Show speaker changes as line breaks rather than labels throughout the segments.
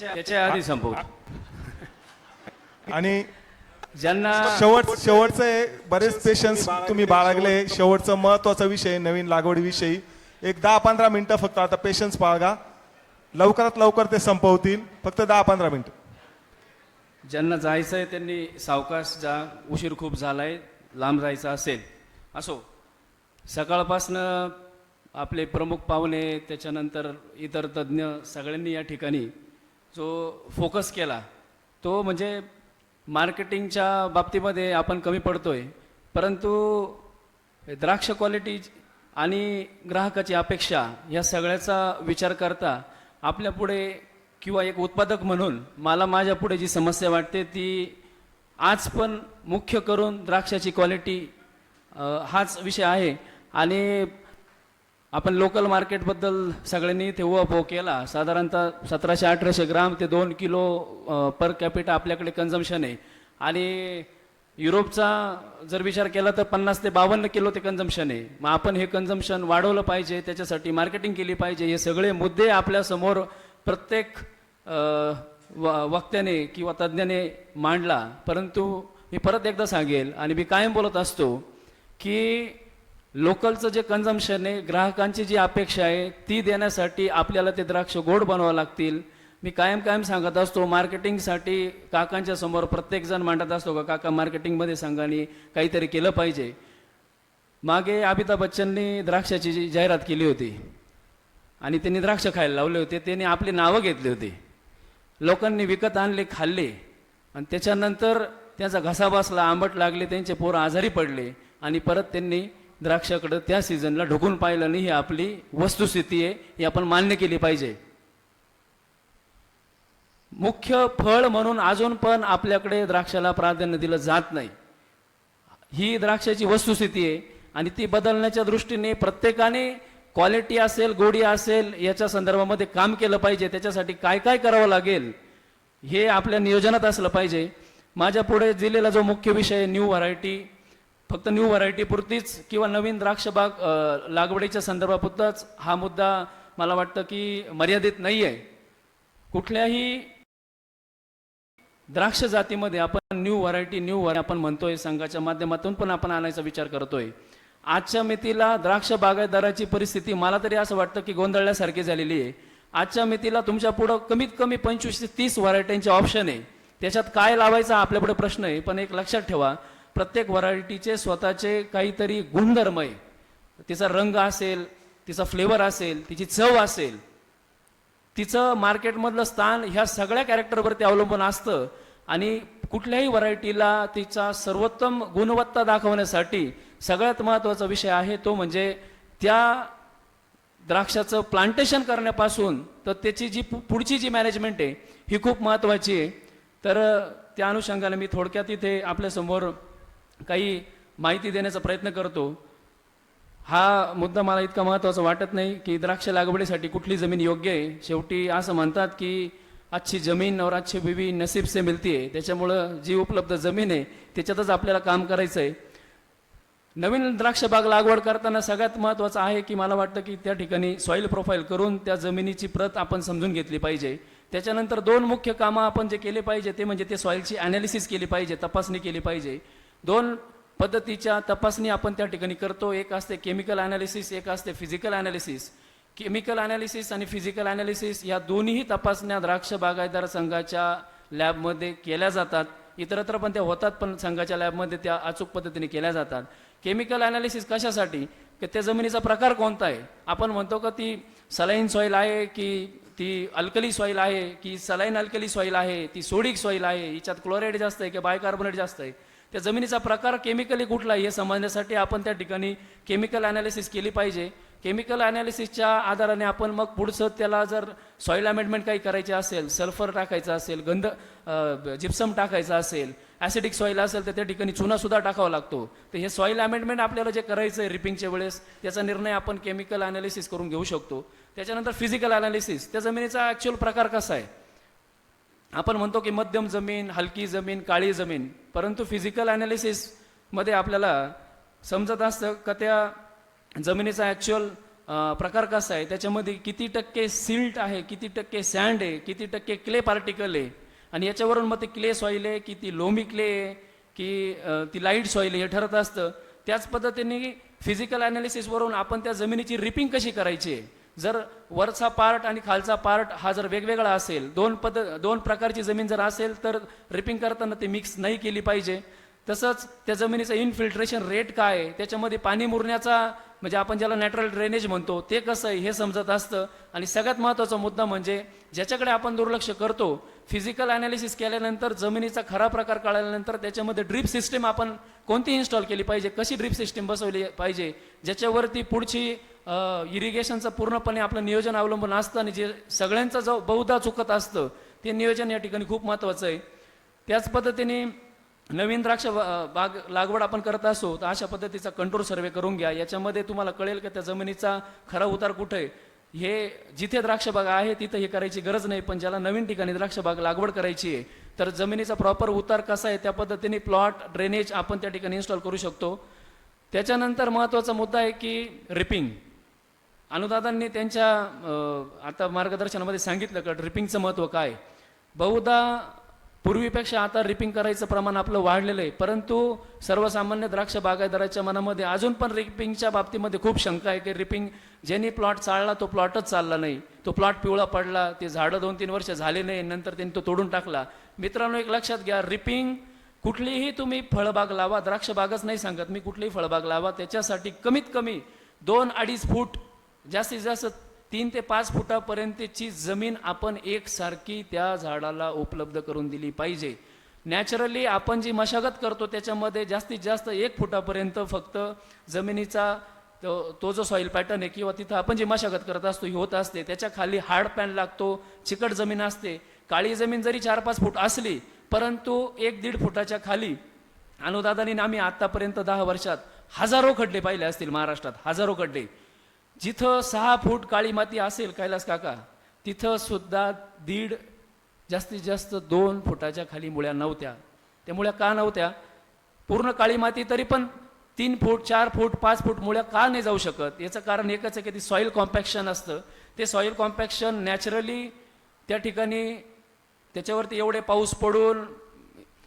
त्याच्या आधी संपवतो.
आणि
ज्यांना
शेवटचं आहे, बरेच पेशन्स तुम्ही बाळगले. शेवटचा महत्वाचा विषय नवीन लागवडीविषयी एक 10-15 मिनिटं फक्त. आता पेशन्स बाळगा, लवकरात लवकर ते संपवतील. फक्त 10-15 मिनिटं.
ज्यांना जायचं आहे त्यांनी सावकाश जा, उशीर खूप झालाय, लांब जायचं असेल असो. सकाळपासनं आपले प्रमुख पाहुणे त्याच्यानंतर इतर तज्ज्ञ सगळ्यांनी या ठिकाणी जो फोकस केला तो म्हणजे मार्केटिंगच्या बाबतीमध्ये आपण कमी पडतोय, परंतु द्राक्ष क्वालिटी आणि ग्राहकाची अपेक्षा या सगळ्याचा विचार करता आपल्यापुढे किंवा एक उत्पादक म्हणून मला माझ्यापुढे जी समस्या वाटते ती आज पण मुख्य करून द्राक्षाची क्वालिटी हाच विषय आहे. आणि आपण लोकल मार्केटबद्दल सगळ्यांनी ते उहापोह केला. साधारणतः 1700-1800 ग्राम ते 2 किलो पर कॅपिटा आपल्याकडे कन्झम्पशन आहे. आणि युरोपचा जर विचार केला तर 50 ते 52 किलो ते कन्झम्पशन आहे. मग आपण हे कन्झम्पशन वाढवलं पाहिजे, त्याच्यासाठी मार्केटिंग केली पाहिजे. हे सगळे मुद्दे आपल्यासमोर प्रत्येक वक्त्याने किंवा तज्ज्ञाने मांडला. परंतु मी परत एकदा सांगेल आणि मी कायम बोलत असतो की लोकलचं जे कन्झम्पशन आहे, ग्राहकांची जी अपेक्षा आहे ती देण्यासाठी आपल्याला ते द्राक्ष गोड बनवावं लागतील. मी कायम सांगत असतो, मार्केटिंगसाठी काकांच्या समोर प्रत्येकजण मांडत असतो का काका मार्केटिंगमध्ये संघाने काहीतरी केलं पाहिजे. मागे अमिताभ बच्चननी द्राक्षाची जी जाहिरात केली होती आणि त्यांनी द्राक्ष खायला लावले होते, त्यांनी आपली नावं घेतली होती, लोकांनी विकत आणले, खाल्ले आणि त्याच्यानंतर त्यांचा घसा बसला, आंबट लागले, त्यांचे पोरं आजारी पडले आणि परत त्यांनी द्राक्षाकडे त्या सीझनला ढोकून पाहिलं नाही. ही आपली वस्तुस्थिती आहे, ही आपण मान्य केली पाहिजे. मुख्य फळ म्हणून अजून पण आपल्याकडे द्राक्षाला प्राधान्य दिलं जात नाही. ही द्राक्षाची वस्तुस्थिती आहे आणि ती बदलण्याच्या दृष्टीने प्रत्येकाने क्वालिटी असेल, गोडी असेल, याच्या संदर्भामध्ये काम केलं पाहिजे. त्याच्यासाठी काय काय करावं लागेल हे आपल्या नियोजनात असलं पाहिजे. माझ्या पुढे दिलेला जो मुख्य विषय आहे न्यू व्हरायटी, फक्त न्यू व्हरायटी पुरतीच किंवा नवीन द्राक्ष बाग लागवडीच्या संदर्भापुरताच हा मुद्दा मला वाटतं की मर्यादित नाही आहे. कुठल्याही द्राक्ष जातीमध्ये आपण न्यू व्हरायटी आपण म्हणतोय, संघाच्या माध्यमातून पण आपण आणायचा विचार करतोय. आजच्या मितीला द्राक्ष बागायतदाराची परिस्थिती मला तरी असं वाटतं की गोंधळल्यासारखी झालेली आहे. आजच्या मितीला तुमच्या पुढं कमीत कमी 25 ते 30 व्हरायटींचे ऑप्शन आहे. त्याच्यात काय लावायचा आपल्यापुढे प्रश्न आहे. पण एक लक्षात ठेवा, प्रत्येक व्हरायटीचे स्वतःचे काहीतरी गुणधर्म आहे. तिचा रंग असेल, तिचा फ्लेवर असेल, तिची चव असेल, तिचं मार्केटमधलं स्थान, ह्या सगळ्या कॅरेक्टरवरती अवलंबून असतं. आणि कुठल्याही व्हरायटीला तिचा सर्वोत्तम गुणवत्ता दाखवण्यासाठी सगळ्यात महत्त्वाचा विषय आहे तो म्हणजे त्या द्राक्षाचं प्लांटेशन करण्यापासून तर त्याची जी पुढची जी मॅनेजमेंट आहे ही खूप महत्त्वाची आहे. तर त्या अनुषंगाने मी थोडक्यात इथे आपल्यासमोर काही माहिती देण्याचा प्रयत्न करतो. हा मुद्दा मला इतका महत्त्वाचा वाटत नाही की द्राक्ष लागवडीसाठी कुठली जमीन योग्य आहे. शेवटी असं म्हणतात की अच्छी जमीन और अच्छी बीवी नसीब से मिळती आहे. त्याच्यामुळं जी उपलब्ध जमीन आहे त्याच्यातच आपल्याला काम करायचं आहे. नवीन द्राक्ष बाग लागवड करताना सगळ्यात महत्त्वाचं आहे की मला वाटतं की त्या ठिकाणी सॉईल प्रोफाईल करून त्या जमिनीची प्रत आपण समजून घेतली पाहिजे. त्याच्यानंतर 2 मुख्य कामं आपण जे केले पाहिजे ते म्हणजे ते सॉईलची ॲनालिसिस केली पाहिजे, तपासणी केली पाहिजे. 2 पद्धतीच्या तपासणी आपण त्या ठिकाणी करतो. एक असते केमिकल ॲनालिसिस, एक असते फिजिकल ॲनालिसिस. केमिकल ॲनालिसिस आणि फिजिकल ॲनालिसिस या दोन्हीही तपासण्या द्राक्ष बागायतदार संघाच्या लॅबमध्ये केल्या जातात. इतरत्र पण त्या होतात, पण संघाच्या लॅबमध्ये त्या अचूक पद्धतीने केल्या जातात. केमिकल ॲनालिसिस कशासाठी की त्या जमिनीचा प्रकार कोणता आहे. आपण म्हणतो का ती सलाईन सॉईल आहे की ती अल्कली सॉईल आहे की सलाईन अल्कली सॉईल आहे, ती सोडिक सॉईल आहे, हिच्यात क्लोराईड जास्त आहे की बायकार्बोनेट जास्त आहे. त्या जमिनीचा प्रकार केमिकली कुठला आहे हे समजण्यासाठी आपण त्या ठिकाणी केमिकल ॲनालिसिस केली पाहिजे. केमिकल ॲनालिसिसच्या आधाराने आपण मग पुढचं त्याला जर सॉईल अमेंडमेंट काही करायचे असेल, सल्फर टाकायचं असेल, जिप्सम टाकायचं असेल, ॲसिडिक सॉईल असेल तर त्या ठिकाणी चुनासुद्धा टाकावा लागतो. तर हे सॉईल अमेंडमेंट आपल्याला जे करायचं आहे रिपिंगच्या वेळेस त्याचा निर्णय आपण केमिकल ॲनालिसिस करून घेऊ शकतो. त्याच्यानंतर फिजिकल ॲनालिसिस, त्या जमिनीचा ॲक्च्युअल प्रकार कसा आहे. आपण म्हणतो की मध्यम जमीन, हलकी जमीन, काळी जमीन, परंतु फिजिकल ॲनालिसिसमध्ये आपल्याला समजत असतं का त्या जमिनीचा ॲक्च्युअल प्रकार कसा आहे, त्याच्यामध्ये किती टक्के सिल्ट आहे, किती टक्के सँड आहे, किती टक्के क्ले पार्टिकल आहे, आणि याच्यावरून मग ते क्ले सॉईल आहे की ती लोमी क्ले आहे की ती लाईट सॉईल आहे हे ठरत असतं. त्याच पद्धतीने फिजिकल ॲनालिसिसवरून आपण त्या जमिनीची रिपिंग कशी करायची आहे. जर वरचा पार्ट आणि खालचा पार्ट हा जर वेगवेगळा असेल, दोन प्रकारची जमीन जर असेल तर रिपिंग करताना ते मिक्स नाही केली पाहिजे. तसंच त्या जमिनीचं इनफिल्ट्रेशन रेट काय आहे, त्याच्यामध्ये पाणी मुरण्याचा म्हणजे आपण ज्याला नॅचरल ड्रेनेज म्हणतो ते कसं आहे हे समजत असतं. आणि सगळ्यात महत्त्वाचा मुद्दा म्हणजे ज्याच्याकडे आपण दुर्लक्ष करतो, फिजिकल ॲनालिसिस केल्यानंतर जमिनीचा खरा प्रकार कळल्यानंतर त्याच्यामध्ये ड्रीप सिस्टीम आपण कोणती इन्स्टॉल केली पाहिजे, कशी ड्रीप सिस्टीम बसवली पाहिजे, ज्याच्यावरती पुढची इरिगेशनचं पूर्णपणे आपलं नियोजन अवलंबून असतं. आणि जे सगळ्यांचं जो बहुधा चुकत असतं ते नियोजन या ठिकाणी खूप महत्त्वाचं आहे. त्याच पद्धतीने नवीन द्राक्ष बाग लागवड आपण करत असो तर अशा पद्धतीचा कंट्रोल सर्वे करून घ्या. याच्यामध्ये तुम्हाला कळेल की त्या जमिनीचा खरा उतार कुठे आहे. हे जिथे द्राक्ष बाग आहे तिथं हे करायची गरज नाही, पण ज्याला नवीन ठिकाणी द्राक्ष बाग लागवड करायची आहे तर जमिनीचा प्रॉपर उतार कसा आहे त्या पद्धतीने प्लॉट ड्रेनेज आपण त्या ठिकाणी इन्स्टॉल करू शकतो. त्याच्यानंतर महत्त्वाचा मुद्दा आहे की रिपिंग. अनुदादांनी त्यांच्या आता मार्गदर्शनामध्ये सांगितलं का ड्रिपिंगचं महत्त्व काय. बहुधा पूर्वीपेक्षा आता रिपिंग करायचं प्रमाण आपलं वाढलेलं आहे, परंतु सर्वसामान्य द्राक्ष बागायतदाराच्या मनामध्ये अजून पण रिपिंगच्या बाबतीमध्ये खूप शंका आहे की रिपिंग ज्यांनी प्लॉट चालला तो प्लॉटच चालला नाही, तो प्लॉट पिवळा पडला, ते झाडं 2-3 वर्ष झाले नाही, नंतर त्यांनी तो तोडून टाकला. मित्रांनो एक लक्षात घ्या, रिपिंग कुठलीही तुम्ही फळबाग लावा, द्राक्ष बागच नाही सांगत मी, कुठलीही फळबाग लावा त्याच्यासाठी कमीत कमी 2-2.5 फूट जास्तीत जास्त 3 ते 5 फुटापर्यंतची जमीन आपण एकसारखी त्या झाडाला उपलब्ध करून दिली पाहिजे. नॅचरली आपण जी मशागत करतो त्याच्यामध्ये जास्तीत जास्त 1 फुटापर्यंत फक्त जमिनीचा तो जो सॉईल पॅटर्न आहे किंवा तिथं आपण जी मशागत करत असतो ही होत असते. त्याच्या खाली हार्ड पॅन लागतो, चिकट जमीन असते. काळी जमीन जरी 4-5 फूट असली परंतु 1-1.5 फुटाच्या खाली अनुदादानी आम्ही आतापर्यंत 10 वर्षात हजारो खड्डे पाहिले असतील महाराष्ट्रात, हजारो खड्डे. जिथं 6 फूट काळी माती असेल कैलास काका तिथं सुद्धा जास्तीत जास्त 2 फुटाच्या खाली मुळ्या नव्हत्या. त्या मुळ्या का नव्हत्या, पूर्ण काळी माती तरी पण 3 फूट 4 फूट 5 फूट मुळ्या का नाही जाऊ शकत. याचं कारण एकच आहे की ती सॉईल कॉम्पॅक्शन असतं. ते सॉईल कॉम्पॅक्शन नॅचरली त्या ठिकाणी त्याच्यावरती एवढे पाऊस पडून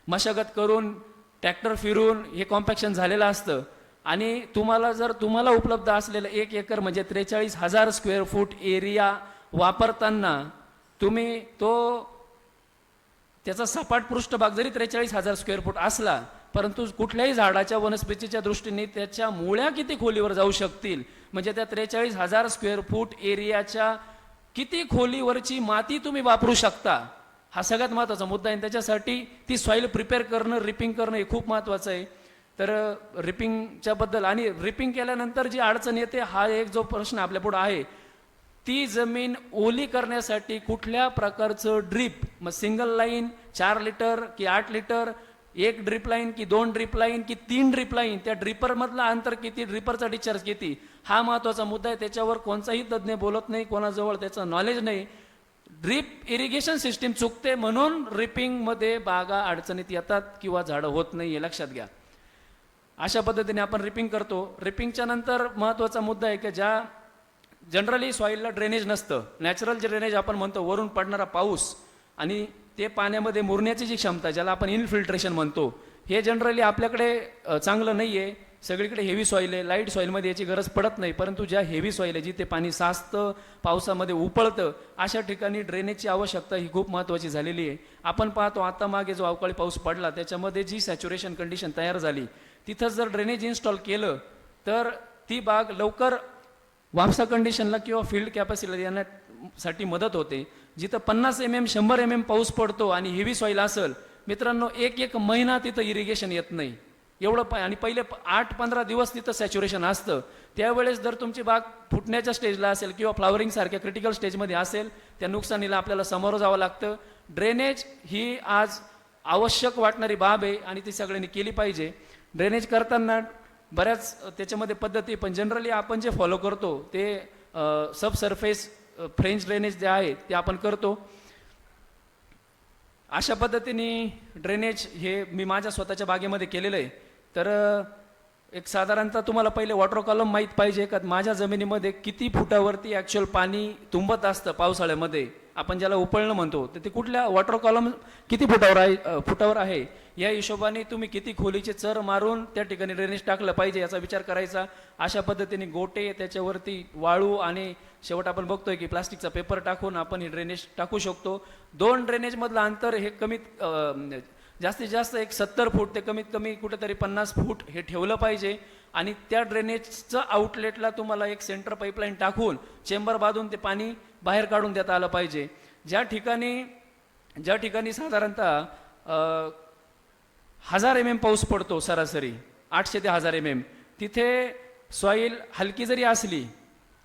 मशागत करून ट्रॅक्टर फिरून हे कॉम्पॅक्शन झालेलं असतं. आणि तुम्हाला उपलब्ध असलेलं 1 एकर म्हणजे 43,000 स्क्वेअर फूट एरिया वापरताना तुम्ही त्याचा सपाट पृष्ठभाग जरी 43,000 स्क्वेअर फूट असला परंतु कुठल्याही झाडाच्या वनस्पतीच्या दृष्टीने त्याच्या मुळ्या किती खोलीवर जाऊ शकतील, म्हणजे त्या 43,000 स्क्वेअर फूट एरियाच्या किती खोलीवरची माती तुम्ही वापरू शकता, हा सगळ्यात महत्त्वाचा मुद्दा आहे. त्याच्यासाठी ती सॉईल प्रिपेअर करणं, रिपिंग करणं हे खूप महत्त्वाचं आहे. तर रिपिंगच्या बद्दल आणि रिपिंग केल्यानंतर जी अडचण येते हा एक जो प्रश्न आपल्यापुढे आहे, ती जमीन ओली करण्यासाठी कुठल्या प्रकारचं ड्रीप, मग सिंगल लाईन 4 लिटर की 8 लिटर, 1 ड्रीप लाईन की 2 ड्रीप लाईन की 3 ड्रीप लाईन, त्या ड्रिपरमधला अंतर किती, ड्रिपरचा डिस्चार्ज किती, हा महत्त्वाचा मुद्दा आहे. त्याच्यावर कोणताही तज्ज्ञ बोलत नाही, कोणाजवळ त्याचं नॉलेज नाही. ड्रीप इरिगेशन सिस्टीम चुकते म्हणून रिपिंगमध्ये बागा अडचणीत येतात किंवा झाडं होत नाही, हे लक्षात घ्या. अशा पद्धतीने आपण रिपिंग करतो. रिपिंगच्या नंतर महत्त्वाचा मुद्दा आहे की ज्या जनरली सॉईलला ड्रेनेज नसतं, नॅचरल ड्रेनेज आपण म्हणतो, वरून पडणारा पाऊस आणि ते पाण्यामध्ये मुरण्याची जी क्षमता ज्याला आपण इनफिल्ट्रेशन म्हणतो, हे जनरली आपल्याकडे चांगलं नाही आहे. सगळीकडे हेवी सॉईल आहे, लाईट सॉईलमध्ये याची गरज पडत नाही. परंतु ज्या हेवी सॉईल आहे जिथे पाणी साचतं, पावसामध्ये उपळतं, अशा ठिकाणी ड्रेनेजची आवश्यकता ही खूप महत्त्वाची झालेली आहे. आपण पाहतो आता मागे जो अवकाळी पाऊस पडला त्याच्यामध्ये जी सॅच्युरेशन कंडिशन तयार झाली, तिथं जर ड्रेनेज इन्स्टॉल केलं तर ती बाग लवकर वापसा कंडिशनला किंवा फील्ड कॅपॅसिटीला येण्यासाठी मदत होते. जिथं 50 mm 100 mm पाऊस पडतो आणि हेवी सॉईल असेल मित्रांनो, एक महिना तिथं इरिगेशन येत नाही एवढं आणि पहिले 8-15 दिवस तिथं सॅच्युरेशन असतं. त्यावेळेस जर तुमची बाग फुटण्याच्या स्टेजला असेल किंवा फ्लावरिंग सारख्या क्रिटिकल स्टेजमध्ये असेल, त्या नुकसानीला आपल्याला सामोरं जावं लागतं. ड्रेनेज ही आज आवश्यक वाटणारी बाब आहे आणि ती सगळ्यांनी केली पाहिजे. ड्रेनेज करताना बऱ्याच त्याच्यामध्ये पद्धती, पण जनरली आपण जे फॉलो करतो ते सब सरफेस फ्रेंच ड्रेनेज जे आहे ते आपण करतो. अशा पद्धतीने ड्रेनेज हे मी माझ्या स्वतःच्या बागेमध्ये केलेलं आहे. तर एक साधारणतः तुम्हाला पहिले वॉटर कॉलम माहीत पाहिजे का माझ्या जमिनीमध्ये किती फुटावरती ॲक्च्युअल पाणी तुंबत असतं पावसाळ्यामध्ये, आपण ज्याला उपळणं म्हणतो, तर ते कुठल्या वॉटर कॉलम किती फुटावर आहे या हिशोबाने तुम्ही किती खोलीचे चर मारून त्या ठिकाणी ड्रेनेज टाकलं पाहिजे याचा विचार करायचा. अशा पद्धतीने गोटे, त्याच्यावरती वाळू आणि शेवट आपण बघतोय की प्लास्टिकचा पेपर टाकून आपण हे ड्रेनेज टाकू शकतो. 2 ड्रेनेजमधलं अंतर हे जास्तीत जास्त एक 70 फूट ते कमीत कमी कुठेतरी 50 फूट हे ठेवलं पाहिजे. आणि त्या ड्रेनेजचं आउटलेटला तुम्हाला एक सेंटर पाईपलाईन टाकून चेंबर बांधून ते पाणी बाहेर काढून देता आलं पाहिजे. ज्या ठिकाणी साधारणतः 1000 mm पाऊस पडतो सरासरी, 800 ते 1000 mm, तिथे सॉईल हलकी जरी असली,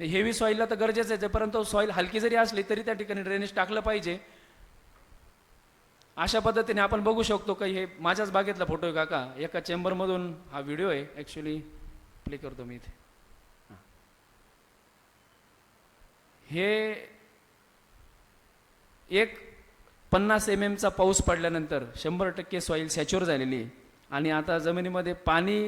हेवी सॉईलला तर गरजेचं आहे, परंतु सॉईल हलकी जरी असली तरी त्या ठिकाणी ड्रेनेज टाकलं पाहिजे. अशा पद्धतीने आपण बघू शकतो की हे माझ्याच बागेतला फोटो आहे काका, एका चेंबरमधून हा व्हिडिओ आहे, ॲक्च्युली प्ले करतो मी इथे. हे एक 50 mm चा पाऊस पडल्यानंतर 100% सॉईल सॅच्युअर झालेली आहे आणि आता जमिनीमध्ये पाणी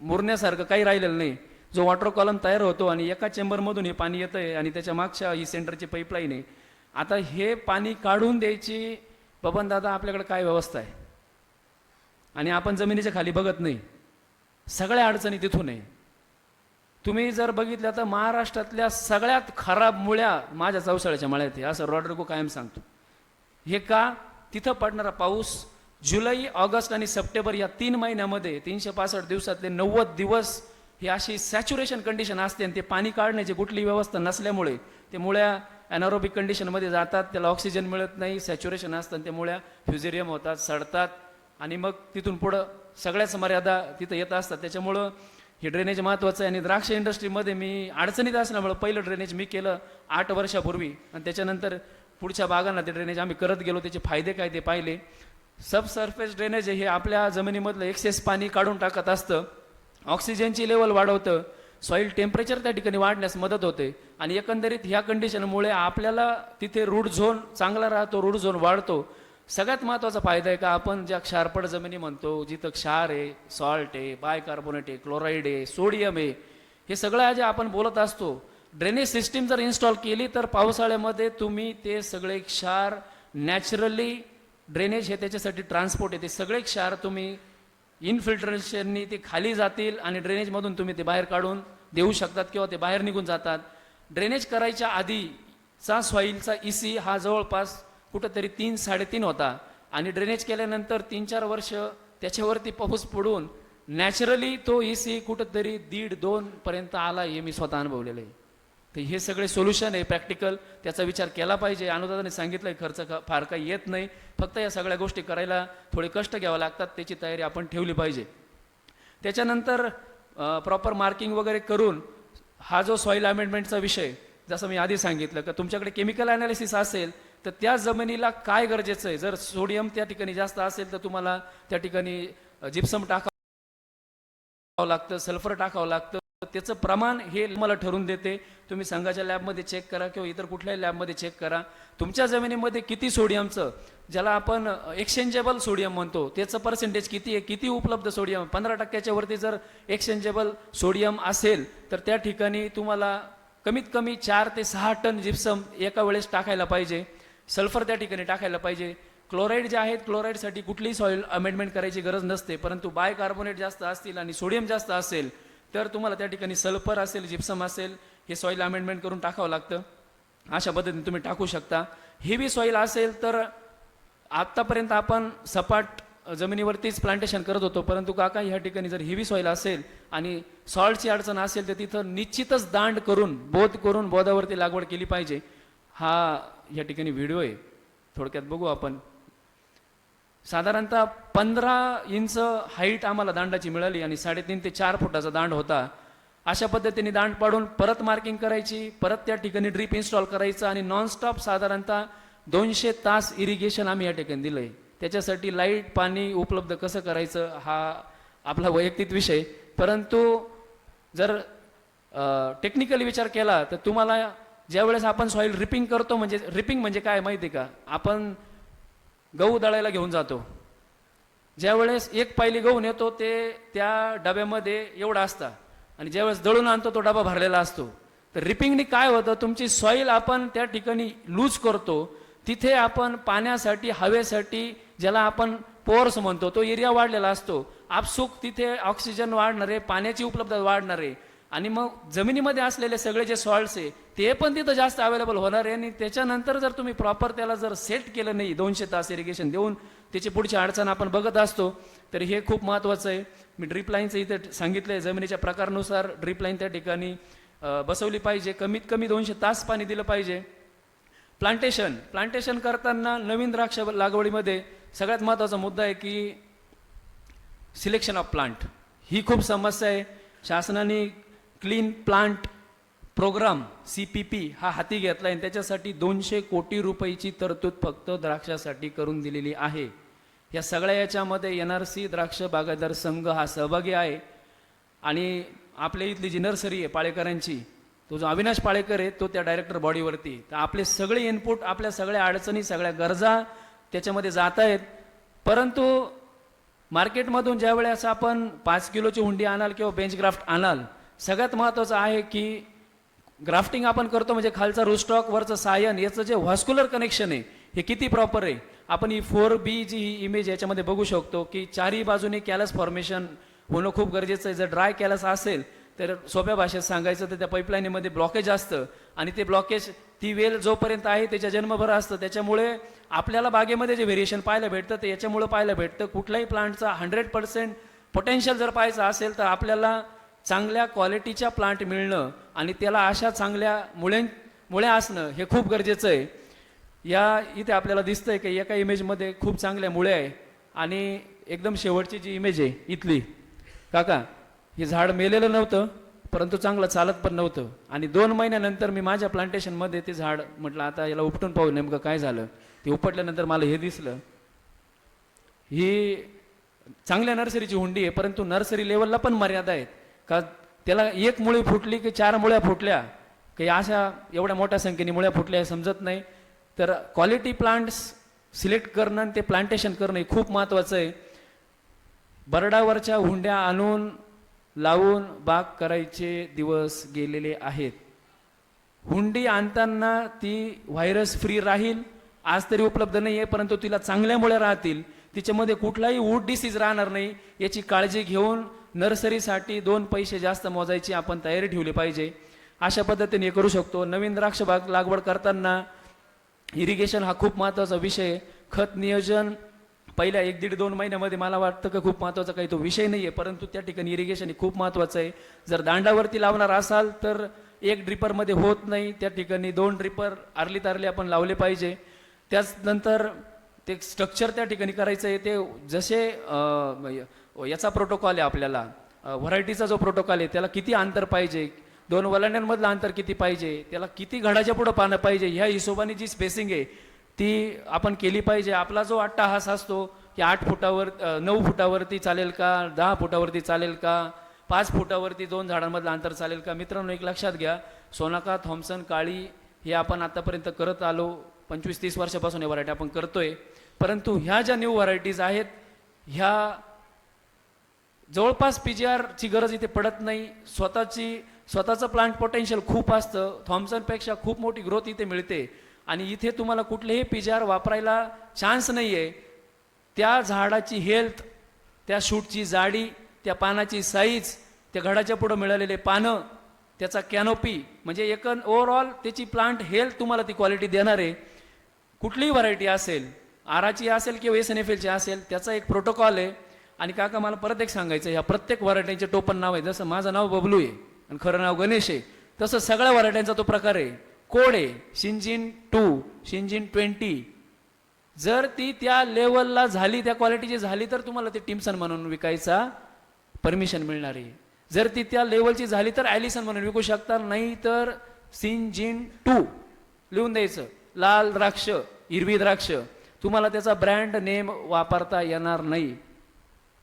मुरण्यासारखं काही राहिलेलं नाही. जो वॉटर कॉलम तयार होतो आणि एका चेंबरमधून हे पाणी येतं आहे आणि त्याच्या मागच्या ही सेंटरची पाईपलाईन आहे. आता हे पाणी काढून द्यायची बबन दादा आपल्याकडे काय व्यवस्था आहे? आणि आपण जमिनीच्या खाली बघत नाही, सगळ्या अडचणी तिथून आहे. तुम्ही जर बघितलं तर महाराष्ट्रातल्या सगळ्यात खराब मुळ्या माझ्या चौसाळ्याच्या मळ्यात आहे, असं रॉड्रिगो कायम सांगतो. हे का? तिथं पडणारा पाऊस जुलै, ऑगस्ट आणि सप्टेंबर या 3 महिन्यामध्ये 365 दिवसातले 90 दिवस ही अशी सॅच्युरेशन कंडिशन असते आणि ते पाणी काढण्याची कुठली व्यवस्था नसल्यामुळे ते मुळ्या ॲनारोबिक कंडिशनमध्ये जातात, त्याला ऑक्सिजन मिळत नाही, सॅच्युरेशन असतं आणि त्या मुळ्या फ्युजेरियम होतात, सडतात आणि मग तिथून पुढं सगळ्याच मर्यादा तिथं येत असतात. त्याच्यामुळं हे ड्रेनेज महत्त्वाचं आहे. आणि द्राक्ष इंडस्ट्रीमध्ये मी अडचणीत असल्यामुळं पहिलं ड्रेनेज मी केलं 8 वर्षापूर्वी आणि त्याच्यानंतर पुढच्या बागांना ते ड्रेनेज आम्ही करत गेलो, त्याचे फायदे काय ते पाहिले. सबसर्फेस ड्रेनेज हे आपल्या जमिनीमधलं एक्सेस पाणी काढून टाकत असतं, ऑक्सिजनची लेवल वाढवतं, सॉईल टेम्परेचर त्या ठिकाणी वाढण्यास मदत होते आणि एकंदरीत ह्या कंडिशनमुळे आपल्याला तिथे रूट झोन चांगला राहतो, रूट झोन वाढतो. सगळ्यात महत्त्वाचा फायदा आहे का आपण ज्या क्षारपड जमिनी म्हणतो, जिथं क्षार आहे, सॉल्ट आहे, बायकार्बोनेट आहे, क्लोराईड आहे, सोडियम आहे, हे सगळं जे आपण बोलत असतो, ड्रेनेज सिस्टीम जर इन्स्टॉल केली तर पावसाळ्यामध्ये तुम्ही ते सगळे क्षार नॅचरली ड्रेनेज हे त्याच्यासाठी ट्रान्सपोर्ट आहे, ते सगळे क्षार तुम्ही इनफिल्ट्रेशननी ते खाली जातील आणि ड्रेनेजमधून तुम्ही ते बाहेर काढून देऊ शकतात किंवा ते बाहेर निघून जातात. ड्रेनेज करायच्या आधीचा सॉईलचा EC हा जवळपास कुठंतरी 3-3.5 होता आणि ड्रेनेज केल्यानंतर 3-4 वर्ष त्याच्यावरती पाऊस पडून नॅचरली तो EC कुठंतरी 1.5-2 पर्यंत आला, हे मी स्वतः अनुभवलेलं आहे. तर हे सगळे सोल्युशन आहे प्रॅक्टिकल, त्याचा विचार केला पाहिजे. अनुदानाने सांगितलं खर्च फार काही येत नाही, फक्त या सगळ्या गोष्टी करायला थोडे कष्ट घ्यावं लागतात, त्याची तयारी आपण ठेवली पाहिजे. त्याच्यानंतर प्रॉपर मार्किंग वगैरे करून हा जो सॉईल अमेंडमेंटचा विषय, जसं मी आधी सांगितलं का तुमच्याकडे केमिकल ॲनालिसिस असेल तर त्या जमिनीला काय गरजेचं आहे. जर सोडियम त्या ठिकाणी जास्त असेल तर तुम्हाला त्या ठिकाणी जिप्सम टाकावं लागतं, सल्फर टाकावं लागतं. त्याचं प्रमाण हे मला ठरवून देते. तुम्ही संघाच्या लॅबमध्ये चेक करा किंवा इतर कुठल्याही लॅबमध्ये चेक करा, तुमच्या जमिनीमध्ये किती सोडियमचं, ज्याला आपण एक्सचेंजेबल सोडियम म्हणतो, त्याचं पर्सेंटेज किती आहे, किती उपलब्ध सोडियम. 15% वरती जर एक्सचेंजेबल सोडियम असेल तर त्या ठिकाणी तुम्हाला कमीत कमी 4 ते 6 टन जिप्सम एका वेळेस टाकायला पाहिजे. सल्फर त्या ठिकाणी टाकायला पाहिजे. क्लोराईड जे आहेत, क्लोराईडसाठी कुठलीही सॉईल अमेंडमेंट करायची गरज नसते, परंतु बायकार्बोनेट जास्त असतील आणि सोडियम जास्त असेल तर तुम्हाला त्या ठिकाणी सल्फर असेल, जिप्सम असेल, हे सॉईल अमेंडमेंट करून टाकावं लागतं. अशा पद्धतीने तुम्ही टाकू शकता. हेवी सॉईल असेल तर आत्तापर्यंत आपण सपाट जमिनीवरतीच प्लांटेशन करत होतो, परंतु काका ह्या ठिकाणी जर हेवी सॉईल असेल आणि सॉल्टची अडचण असेल तर तिथं निश्चितच दांड करून बोधावरती लागवड केली पाहिजे. हा या ठिकाणी व्हिडिओ आहे, थोडक्यात बघू आपण. साधारणतः 15 इंच हाईट आम्हाला दांडाची मिळाली आणि 3.5 ते 4 फुटाचा दांड होता. अशा पद्धतीने दांड पाडून परत मार्किंग करायची, परत त्या ठिकाणी ड्रीप इन्स्टॉल करायचं आणि नॉनस्टॉप साधारणतः 200 तास इरिगेशन आम्ही या ठिकाणी दिलंय. त्याच्यासाठी लाईट पाणी उपलब्ध कसं करायचं हा आपला वैयक्तिक विषय, परंतु जर टेक्निकली विचार केला तर तुम्हाला ज्यावेळेस आपण सॉईल रिपिंग करतो, म्हणजे रिपिंग म्हणजे काय माहिती का, आपण गहू दळायला घेऊन जातो, ज्यावेळेस एक पायली गहून येतो ते त्या डब्यामध्ये एवढा असता आणि ज्यावेळेस दळून आणतो तो डबा भरलेला असतो. तर रिपिंगनी काय होतं, तुमची सॉईल आपण त्या ठिकाणी लूज करतो, तिथे आपण पाण्यासाठी हवेसाठी ज्याला आपण पोअर्स म्हणतो तो एरिया वाढलेला असतो. आपसूक तिथे ऑक्सिजन वाढणारे, पाण्याची उपलब्धता वाढणारे आणि मग जमिनीमध्ये असलेले सगळे जे सॉल्ट्स आहे ते पण तिथं जास्त अवेलेबल होणार आहे. आणि त्याच्यानंतर जर तुम्ही प्रॉपर त्याला जर सेट केलं नाही 200 तास इरिगेशन देऊन, त्याची पुढची अडचण आपण बघत असतो. तर हे खूप महत्त्वाचं आहे. मी ड्रीप लाईनचं इथे सांगितलं आहे, जमिनीच्या प्रकारानुसार ड्रीप लाईन त्या ठिकाणी बसवली पाहिजे, कमीत कमी 200 तास पाणी दिलं पाहिजे. प्लांटेशन करताना नवीन द्राक्ष लागवडीमध्ये सगळ्यात महत्त्वाचा मुद्दा आहे की सिलेक्शन ऑफ प्लांट. ही खूप समस्या आहे. शासनाने क्लीन प्लांट प्रोग्राम CPP हा हाती घेतला आहे. त्याच्यासाठी 200 कोटी रुपयाची तरतूद फक्त द्राक्षासाठी करून दिलेली आहे. या सगळ्या याच्यामध्ये NRC द्राक्ष बागायतदार संघ हा सहभागी आहे. आणि आपल्या इथली जी नर्सरी आहे पाळेकरांची, तो जो अविनाश पाळेकर आहे तो त्या डायरेक्टर बॉडीवरती. तर आपले सगळे इनपुट, आपल्या सगळ्या अडचणी, सगळ्या गरजा त्याच्यामध्ये जात आहेत. परंतु मार्केटमधून ज्या वेळेस आपण 5 किलोची हुंडी आणाल किंवा बेंच ग्राफ्ट आणाल, सगळ्यात महत्त्वाचं आहे की ग्राफ्टिंग आपण करतो म्हणजे खालचा रूस्टॉक वरचं सायन याचं जे व्हॉस्क्युलर कनेक्शन आहे हे किती प्रॉपर आहे. आपण ही 4B जी ही इमेज याच्यामध्ये बघू शकतो की चारही बाजूने कॅलस फॉर्मेशन होणं खूप गरजेचं आहे. जर ड्राय कॅलस असेल तर सोप्या भाषेत सांगायचं तर त्या पाईपलाईनमध्ये ब्लॉकेज असतं आणि ते ब्लॉकेज ती वेल जोपर्यंत आहे त्याच्या जन्मभर असतं. त्याच्यामुळे आपल्याला बागेमध्ये जे व्हेरिएशन पाहायला भेटतं ते याच्यामुळे पाहायला भेटतं. कुठल्याही प्लांटचा 100% पोटेन्शियल जर पाहायचं असेल तर आपल्याला चांगल्या क्वालिटीच्या प्लांट मिळणं आणि त्याला अशा चांगल्या मुळ्या असणं हे खूप गरजेचं आहे. या इथे आपल्याला दिसतंय की एका इमेजमध्ये खूप चांगल्या मुळ्या आहे आणि एकदम शेवटची जी इमेज आहे इथली, काका हे झाड मेलेलं नव्हतं परंतु चांगलं चालत पण नव्हतं. आणि 2 महिन्यानंतर मी माझ्या प्लांटेशनमध्ये ते झाड म्हटलं आता याला उपटून पाहू नेमकं काय झालं. ते उपटल्यानंतर मला हे दिसलं, ही चांगल्या नर्सरीची हुंडी आहे परंतु नर्सरी लेवलला पण मर्यादा आहेत. का त्याला एक मुळी फुटली की 4 मुळ्या फुटल्या, काही अशा एवढ्या मोठ्या संख्येने मुळ्या फुटल्या हे समजत नाही. तर क्वालिटी प्लांट्स सिलेक्ट करणं आणि ते प्लांटेशन करणं हे खूप महत्त्वाचं आहे. बरडावरच्या हुंड्या आणून लावून बाग करायचे दिवस गेलेले आहेत. हुंडी आणताना ती व्हायरस फ्री राहील, आज तरी उपलब्ध नाही आहे परंतु तिला चांगल्या मुळ्या राहतील, तिच्यामध्ये कुठलाही वूड डिसीज राहणार नाही याची काळजी घेऊन नर्सरीसाठी 2 पैसे जास्त मोजायची आपण तयारी ठेवली पाहिजे. अशा पद्धतीने करू शकतो. नवीन द्राक्ष बाग लागवड करताना इरिगेशन हा खूप महत्त्वाचा विषय आहे. खत नियोजन पहिल्या 1-1.5-2 महिन्यामध्ये मला वाटतं की खूप महत्त्वाचा काही तो विषय नाही आहे परंतु त्या ठिकाणी इरिगेशन हे खूप महत्त्वाचं आहे. जर दांडावरती लावणार असाल तर 1 ड्रिपरमध्ये होत नाही, त्या ठिकाणी 2 ड्रिपर आरली तारली आपण लावले पाहिजे. त्याचनंतर ते स्ट्रक्चर त्या ठिकाणी करायचं आहे ते जसे याचा प्रोटोकॉल आहे आपल्याला, व्हरायटीचा जो प्रोटोकॉल आहे त्याला किती अंतर पाहिजे, 2 वलांड्यांमधलं अंतर किती पाहिजे, त्याला किती घडाच्या पुढं पानं पाहिजे, ह्या हिशोबाने जी स्पेसिंग आहे ती आपण केली पाहिजे. आपला जो अट्टाहास असतो की 8 फुटावर 9 फुटावरती चालेल का, 10 फुटावरती चालेल का, 5 फुटावरती 2 झाडांमधलं अंतर चालेल का. मित्रांनो एक लक्षात घ्या, सोनाका, थॉम्सन, काळी हे आपण आतापर्यंत करत आलो, 25-30 वर्षापासून हे व्हरायटी आपण करतोय. परंतु ह्या ज्या न्यू व्हरायटीज आहेत ह्या जवळपास PGR ची गरज इथे पडत नाही. स्वतःचं प्लांट पोटेन्शियल खूप असतं, थॉम्सनपेक्षा खूप मोठी ग्रोथ इथे मिळते आणि इथे तुम्हाला कुठलेही PGR वापरायला चान्स नाही आहे. त्या झाडाची हेल्थ, त्या शूटची जाडी, त्या पानाची साईज, त्या घडाच्या पुढं मिळालेले पानं, त्याचा कॅनोपी म्हणजे ओव्हरऑल त्याची प्लांट हेल्थ तुम्हाला ती क्वालिटी देणार आहे. कुठलीही व्हरायटी असेल, आराची असेल किंवा SNFLची असेल, त्याचा एक प्रोटोकॉल आहे. आणि काका मला परत एक सांगायचं, ह्या प्रत्येक व्हरायटीचे टोपण नाव आहे. जसं माझं नाव बबलू आहे आणि खरं नाव गणेश आहे, तसं सगळ्या व्हरायटींचा तो प्रकार आहे. कोड आहे शिंजिन 2, शिंजिन 20. जर ती त्या लेवलला झाली, त्या क्वालिटीची झाली तर तुम्हाला ते टिम्सन म्हणून विकायचा परमिशन मिळणार आहे. जर ती त्या लेवलची झाली तर ॲलिसन म्हणून विकू शकता, नाही तर सिंजिन 2 लिहून द्यायचं. लाल द्राक्ष, हिरवी द्राक्ष, तुम्हाला त्याचा ब्रँड नेम वापरता येणार नाही.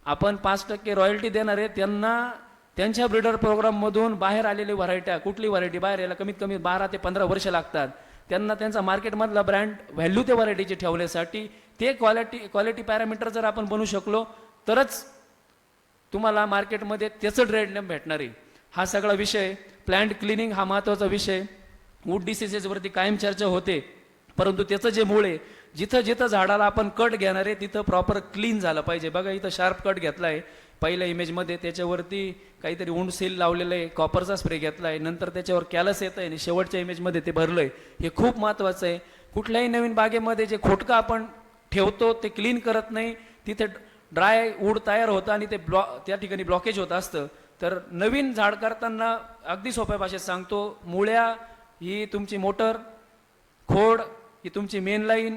आपण 5% रॉयल्टी देणार आहे त्यांना. त्यांच्या ब्रीडर प्रोग्राममधून बाहेर आलेली व्हरायट्या, कुठली व्हरायटी बाहेर यायला कमीत कमी 12 ते 15 वर्ष लागतात. त्यांना त्यांचा मार्केटमधला ब्रँड व्हॅल्यू त्या व्हरायटीची ठेवण्यासाठी ते क्वालिटी पॅरामीटर जर आपण बनवू शकलो तरच तुम्हाला मार्केटमध्ये त्याचं ट्रेड नेम भेटणार आहे. हा सगळा विषय प्लांट क्लिनिंग हा महत्त्वाचा विषय. वूड डिसीजेसवरती कायम चर्चा होते, परंतु त्याचं जे मूळ आहे, जिथं जिथं झाडाला आपण कट घेणार आहे तिथं प्रॉपर क्लीन झालं पाहिजे. बघा इथं शार्प कट घेतला आहे पहिल्या इमेजमध्ये, त्याच्यावरती काहीतरी उंड सील लावलेलं आहे, कॉपरचा स्प्रे घेतला आहे, नंतर त्याच्यावर कॅलस येत आहे आणि शेवटच्या इमेजमध्ये ते भरलं आहे. हे खूप महत्त्वाचं आहे. कुठल्याही नवीन बागेमध्ये जे खोटका आपण ठेवतो ते क्लीन करत नाही, तिथे ड्राय वूड तयार होतं आणि ते त्या ठिकाणी ब्लॉकेज होत असतं. तर नवीन झाड करताना अगदी सोप्या भाषेत सांगतो, मुळ्या ही तुमची मोटर, खोड ही तुमची मेन लाईन,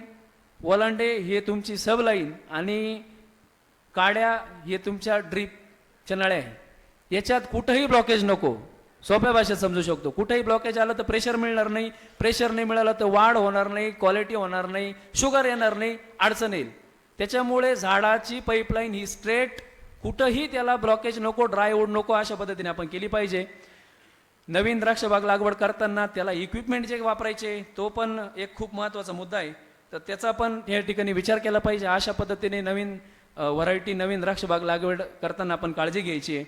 वलांडे हे तुमची सब लाईन आणि काड्या हे तुमच्या ड्रीपच्या नळ्या आहे. याच्यात कुठंही ब्लॉकेज नको. सोप्या भाषेत समजू शकतो. कुठेही ब्लॉकेज आलं तर प्रेशर मिळणार नाही, प्रेशर नाही मिळालं तर वाढ होणार नाही, क्वालिटी होणार नाही, शुगर येणार नाही, अडचण येईल. त्याच्यामुळे झाडाची पाईपलाईन ही स्ट्रेट, कुठंही त्याला ब्लॉकेज नको, ड्रायवूड नको, अशा पद्धतीने आपण केली पाहिजे. नवीन द्राक्ष बाग लागवड करताना त्याला इक्विपमेंट जे वापरायचे तो पण एक खूप महत्त्वाचा मुद्दा आहे. तर त्याचा पण या ठिकाणी विचार केला पाहिजे. अशा पद्धतीने नवीन व्हरायटी, नवीन द्राक्ष बाग लागवड करताना आपण काळजी घ्यायची आहे.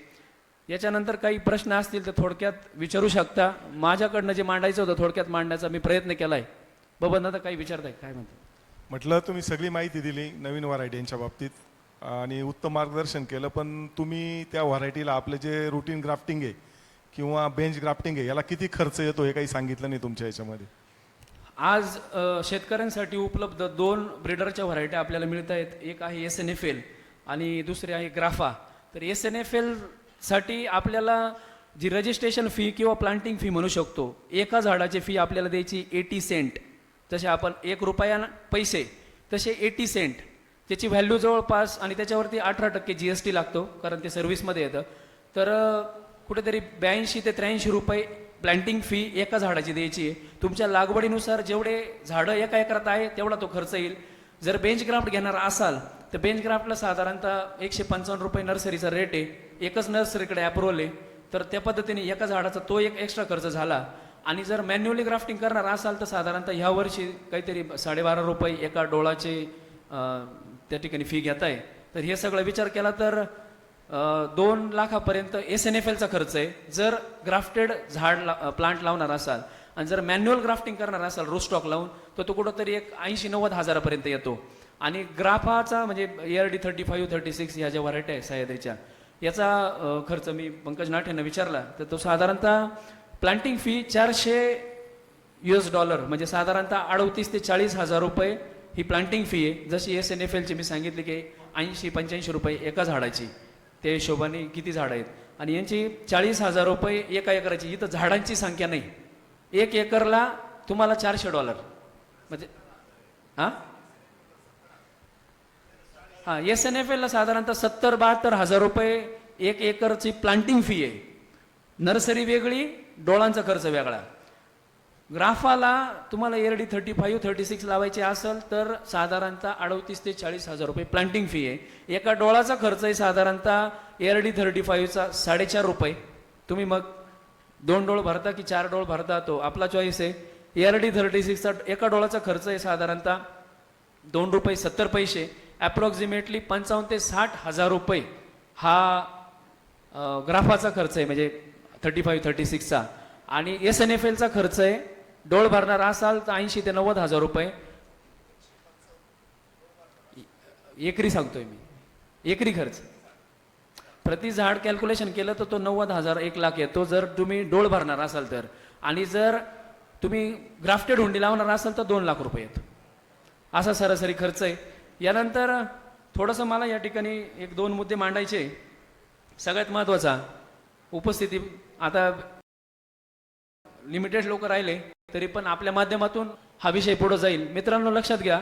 याच्यानंतर काही प्रश्न असतील तर थोडक्यात विचारू शकता. माझ्याकडनं जे मांडायचं होतं थोडक्यात मांडण्याचा मी प्रयत्न केला आहे. बबन आता काही विचारताय, काय म्हणतो?
म्हटलं तुम्ही सगळी माहिती दिली नवीन व्हरायटींच्या बाबतीत आणि उत्तम मार्गदर्शन केलं, पण तुम्ही त्या व्हरायटीला आपले जे रुटीन ग्राफ्टिंग आहे किंवा बेंच ग्राफ्टिंग आहे याला किती खर्च येतो हे काही सांगितलं नाही तुमच्या याच्यामध्ये.
आज शेतकऱ्यांसाठी उपलब्ध 2 ब्रीडरच्या व्हरायटी आपल्याला मिळत आहेत. एक आहे SNFL आणि दुसरी आहे ग्राफा. तर SNFL साठी आपल्याला जी रजिस्ट्रेशन फी किंवा प्लांटिंग फी म्हणू शकतो, एका झाडाची फी आपल्याला द्यायची 80 सेंट. जसे आपण 1 रुपया पैसे तसे 80 सेंट. त्याची व्हॅल्यू जवळपास आणि त्याच्यावरती 18% GST लागतो, कारण ते सर्व्हिसमध्ये येतं. तर कुठेतरी 82 ते 83 रुपये प्लांटिंग फी एका झाडाची द्यायची आहे. तुमच्या लागवडीनुसार जेवढे झाडं एका एकरात आहे तेवढा तो खर्च येईल. जर बेंच ग्राफ्ट घेणार असाल तर बेंच ग्राफ्टला साधारणतः 155 रुपये नर्सरीचा रेट आहे. एकच नर्सरीकडे अप्रुव्हल आहे. तर त्या पद्धतीने एका झाडाचा तो एक एक्स्ट्रा खर्च झाला. आणि जर मॅन्युअली ग्राफ्टिंग करणार असाल तर साधारणतः ह्या वर्षी काहीतरी 12.5 रुपये एका डोळाचे त्या ठिकाणी फी घेत आहे. तर हे सगळं विचार केला तर 2 लाखापर्यंत SNFLचा खर्च आहे जर ग्राफ्टेड झाड प्लांट लावणार असाल. आणि जर मॅन्युअल ग्राफ्टिंग करणार असाल रोस्टॉक लावून तर तो कुठंतरी एक 80-90 हजारापर्यंत येतो. आणि ग्राफाचा म्हणजे ARD 35, 36 ह्या ज्या व्हरायटी आहे सह्याद्रीच्या, याचा खर्च मी पंकज नाठेंना विचारला तर तो साधारणतः प्लांटिंग फी $400 म्हणजे साधारणतः 38 ते 40 हजार रुपये ही प्लांटिंग फी आहे. जशी SNFLची मी सांगितली की 80-85 रुपये एका झाडाची, त्या हिशोबाने किती झाडं आहेत. आणि यांची 40 हजार रुपये एका एकराची. इथं झाडांची संख्या नाही, 1 एकरला तुम्हाला $400 म्हणजे SNFLला साधारणतः 70-72 हजार रुपये 1 एकरची प्लांटिंग फी आहे. नर्सरी वेगळी, डोळांचा खर्च वेगळा. ग्राफाला तुम्हाला ARD 35, 36 लावायचे असेल तर साधारणतः 38 ते 40 हजार रुपये प्लांटिंग फी आहे. एका डोळाचा खर्च आहे साधारणतः ARD 35चा 4.5 रुपये. तुम्ही मग 2 डोळ भरता की 4 डोळ भरता तो आपला चॉईस आहे. ARD 36चा एका डोळाचा खर्च आहे साधारणतः $2.70. अप्रॉक्सिमेटली 55 ते 60 हजार रुपये हा ग्राफाचा खर्च आहे, म्हणजे 35, 36चा. आणि SNFLचा खर्च आहे, डोळ भरणार असाल तर 80 ते 90 हजार रुपये एकरी सांगतोय मी. एकरी खर्च प्रति झाड कॅल्क्युलेशन केलं तर तो 90 हजार 1 लाख येतो जर तुम्ही डोळ भरणार असाल तर. आणि जर तुम्ही ग्राफ्टेड हुंडी लावणार असाल तर 2 लाख रुपये येतो. असा सरासरी खर्च आहे. यानंतर थोडंसं मला या ठिकाणी 1-2 मुद्दे मांडायचे. सगळ्यात महत्त्वाचा उपस्थिती, आता लिमिटेड लोक राहिले तरी पण आपल्या माध्यमातून हा विषय पुढे जाईल. मित्रांनो लक्षात घ्या,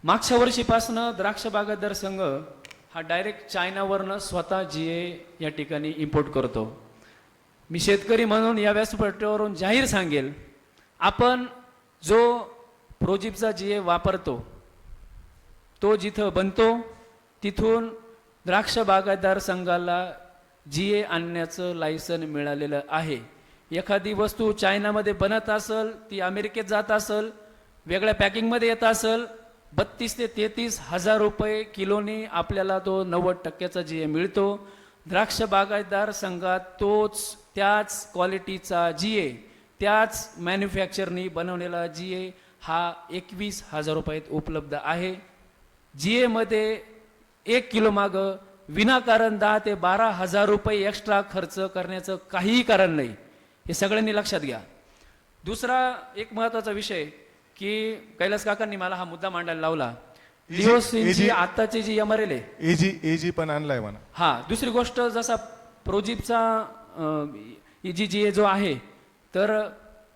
मागच्या वर्षीपासनं द्राक्ष बागायतदार संघ हा डायरेक्ट चायनावरनं स्वतः GA या ठिकाणी इम्पोर्ट करतो. मी शेतकरी म्हणून या व्यासपीठावरून जाहीर सांगेल, आपण जो प्रोजिपचा GA वापरतो तो जिथं बनतो तिथून द्राक्ष बागायतदार संघाला GA आणण्याचं लायसन मिळालेलं आहे. एखादी वस्तू चायनामध्ये बनत असेल, ती अमेरिकेत जात असेल, वेगळ्या पॅकिंगमध्ये येत असेल 32 ते 33 हजार रुपये किलोनी आपल्याला तो 90% GA मिळतो. द्राक्ष बागायतदार संघात त्याच क्वालिटीचा GA, त्याच मॅन्युफॅक्चरनी बनवलेला GA हा 21,000 रुपयात उपलब्ध आहे. GA मध्ये 1 किलो मागं विनाकारण 10 ते 12,000 रुपये एक्स्ट्रा खर्च करण्याचं काहीही कारण नाही, हे सगळ्यांनी लक्षात घ्या. दुसरा एक महत्वाचा विषय की कैलास काकांनी मला हा मुद्दा मांडायला लावला. लिओसिनची आताची जी MRL आहे,
एजी पण आणलाय म्हणा.
हा दुसरी गोष्ट, जसा प्रोजिपचा EGGA जो आहे, तर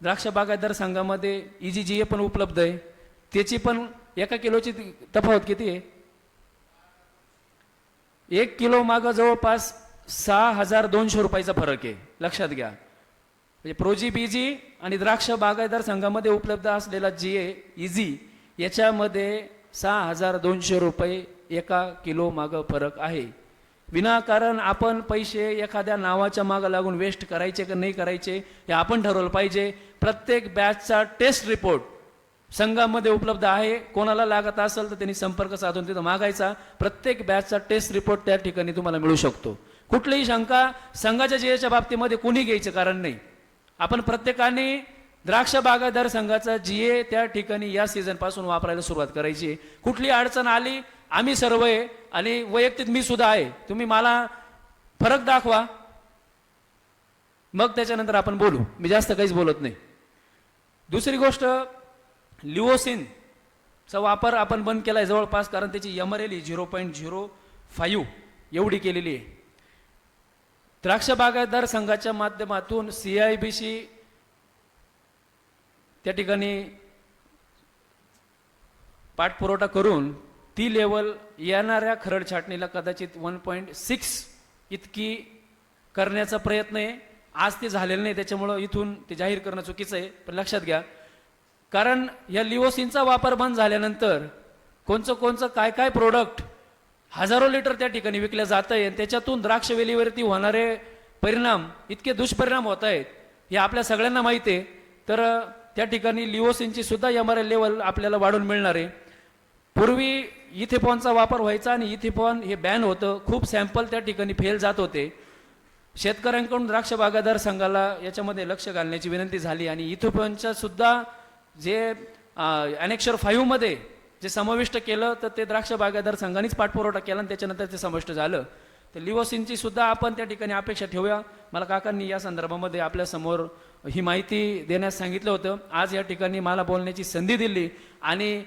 द्राक्ष बागायतदार संघामध्ये EGGA पण उपलब्ध आहे. त्याची पण 1 किलोची तफावत किती आहे? 1 किलो मागं जवळपास 6,200 रुपयाचा फरक आहे, लक्षात घ्या. म्हणजे प्रोजिप EG आणि द्राक्ष बागायतदार संघामध्ये उपलब्ध असलेला GA EG याच्यामध्ये 6,200 रुपये 1 किलो मागं फरक आहे. विनाकारण आपण पैसे एखाद्या नावाच्या मागं लागून वेस्ट करायचे का नाही करायचे हे आपण ठरवलं पाहिजे. प्रत्येक बॅचचा टेस्ट रिपोर्ट संघामध्ये उपलब्ध आहे. कोणाला लागत असेल तर त्यांनी संपर्क साधून तिथं मागायचा. प्रत्येक बॅचचा टेस्ट रिपोर्ट त्या ठिकाणी तुम्हाला मिळू शकतो. कुठलीही शंका संघाच्या GAच्या बाबतीमध्ये कोणी घ्यायचं कारण नाही. आपण प्रत्येकाने द्राक्ष बागायतदार संघाचा GA त्या ठिकाणी या सीझन पासून वापरायला सुरुवात करायची. कुठली अडचण आली, आम्ही सर्व आहे आणि वैयक्तिक मी सुद्धा आहे, तुम्ही मला फरक दाखवा, मग त्याच्यानंतर आपण बोलू. मी जास्त काहीच बोलत नाही. दुसरी गोष्ट, लिओसिनचा वापर आपण बंद केलाय जवळपास, कारण त्याची MRL 0.05 एवढी केलेली आहे. द्राक्ष बागायतदार संघाच्या माध्यमातून CIBC त्या ठिकाणी पाठपुरवठा करून ती लेवल येणाऱ्या खरड छाटणीला कदाचित 1.6 इतकी करण्याचा प्रयत्न आहे. आज ते झालेलं नाही, त्याच्यामुळं इथून ते जाहीर करणं चुकीचं आहे. पण लक्षात घ्या, कारण या लिओसिनचा वापर बंद झाल्यानंतर कोणचं काय काय प्रोडक्ट हजारो लिटर त्या ठिकाणी विकल्या जात आहे, त्याच्यातून द्राक्ष वेलीवरती होणारे परिणाम, इतके दुष्परिणाम होत आहेत हे आपल्या सगळ्यांना माहिती आहे. तर त्या ठिकाणी लिओसिनची सुद्धा MRL लेवल आपल्याला वाढून मिळणार आहे. पूर्वी इथेपॉनचा वापर व्हायचा आणि इथेपॉन हे बॅन होतं. खूप सॅम्पल त्या ठिकाणी फेल जात होते. शेतकऱ्यांकडून द्राक्ष बागायतदार संघाला याच्यामध्ये लक्ष घालण्याची विनंती झाली आणि इथेपॉनच्या सुद्धा जे ॲनेक्शर 5 मध्ये जे समाविष्ट केलं, तर ते द्राक्ष बागायतदार संघानेच पाठपुरवठा केला आणि त्याच्यानंतर ते समाविष्ट झालं. तर लिओसिनची सुद्धा आपण त्या ठिकाणी अपेक्षा ठेवूया. मला काकांनी या संदर्भामध्ये आपल्या समोर ही माहिती देण्यास सांगितलं होतं. आज या ठिकाणी मला बोलण्याची संधी दिली आणि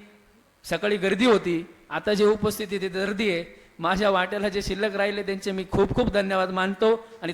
सकाळी गर्दी होती, आता जे उपस्थिती ती गर्दी आहे. माझ्या वाट्याला जे शिल्लक राहिले त्यांचे मी खूप खूप धन्यवाद मानतो आणि